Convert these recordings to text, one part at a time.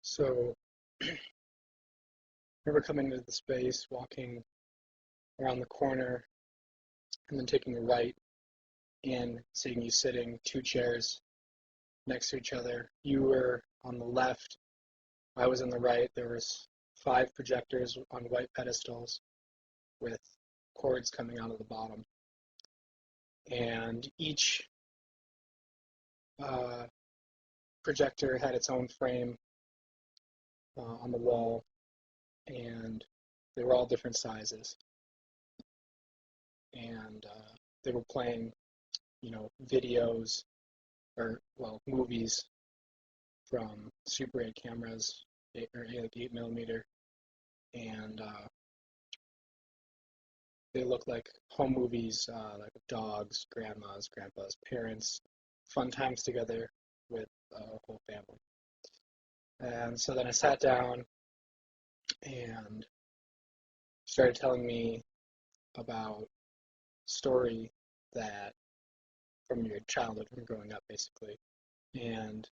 So I remember coming into the space, walking around the corner, and then taking a right and seeing you sitting two chairs next to each other. You were on the left, I was on the right. There was five projectors on white pedestals with cords coming out of the bottom. And each uh, projector had its own frame on the wall, and they were all different sizes. And they were playing, videos or movies from Super 8 cameras, like 8 millimeter, and they look like home movies, like dogs, grandmas, grandpas, parents, fun times together with a whole family. And so then I sat down and started telling me about a story that from your childhood, from growing up, basically. And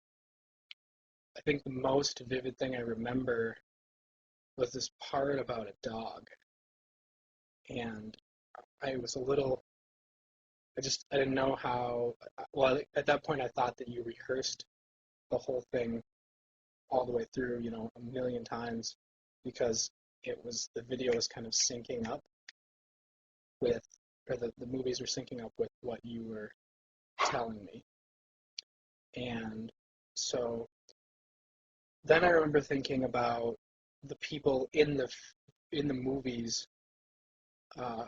I think the most vivid thing I remember was this part about a dog. And I was a little, I didn't know how, well, at that point I thought that you rehearsed the whole thing all the way through, a million times because the video was kind of syncing up with, or the movies were syncing up with what you were telling me. And so then I remember thinking about the people in the movies, uh,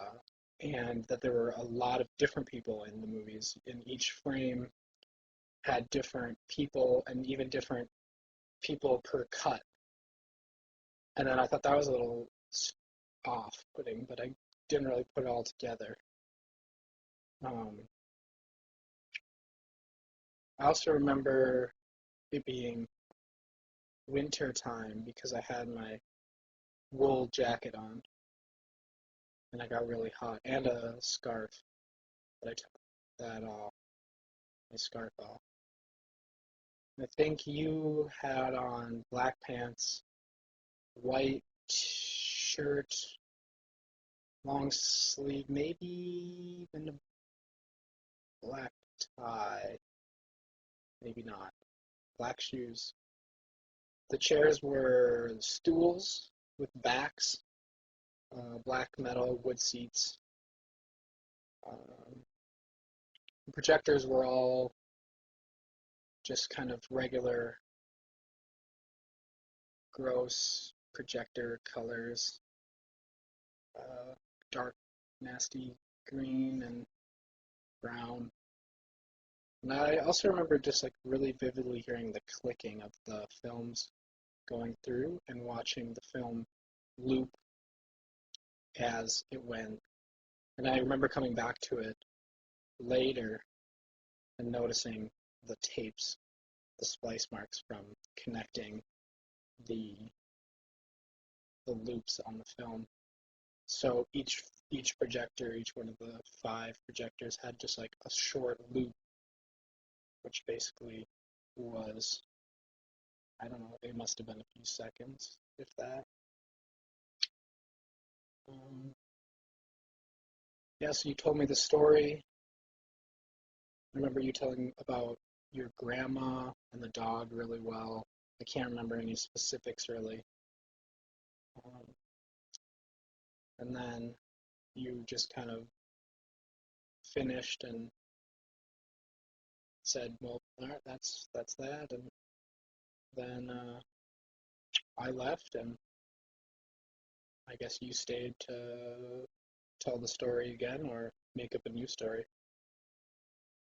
and that there were a lot of different people in the movies. In each frame had different people and even different people per cut. And then I thought that was a little off-putting, but I didn't really put it all together. Um, I also remember it being winter time because I had my wool jacket on and I got really hot, and a scarf, but I took my scarf off. I think you had on black pants, white shirt, long sleeve, maybe even a black tie, maybe not. Black shoes. The chairs were stools with backs, black metal wood seats. Um, the projectors were all just kind of regular, gross projector colors, dark, nasty green and brown. And I also remember just like really vividly hearing the clicking of the films going through and watching the film loop as it went. And I remember coming back to it later and noticing the tapes, the splice marks from connecting the the loops on the film. So each projector, each one of the five projectors had just like a short loop, which basically was, I don't know, it must have been a few seconds, if that. Um, yeah, so you told me the story. I remember you telling about your grandma and the dog really well. I can't remember any specifics really. Um, and then you just kind of finished and said, "Well, all right, that's that." And then I left, and I guess you stayed to tell the story again or make up a new story.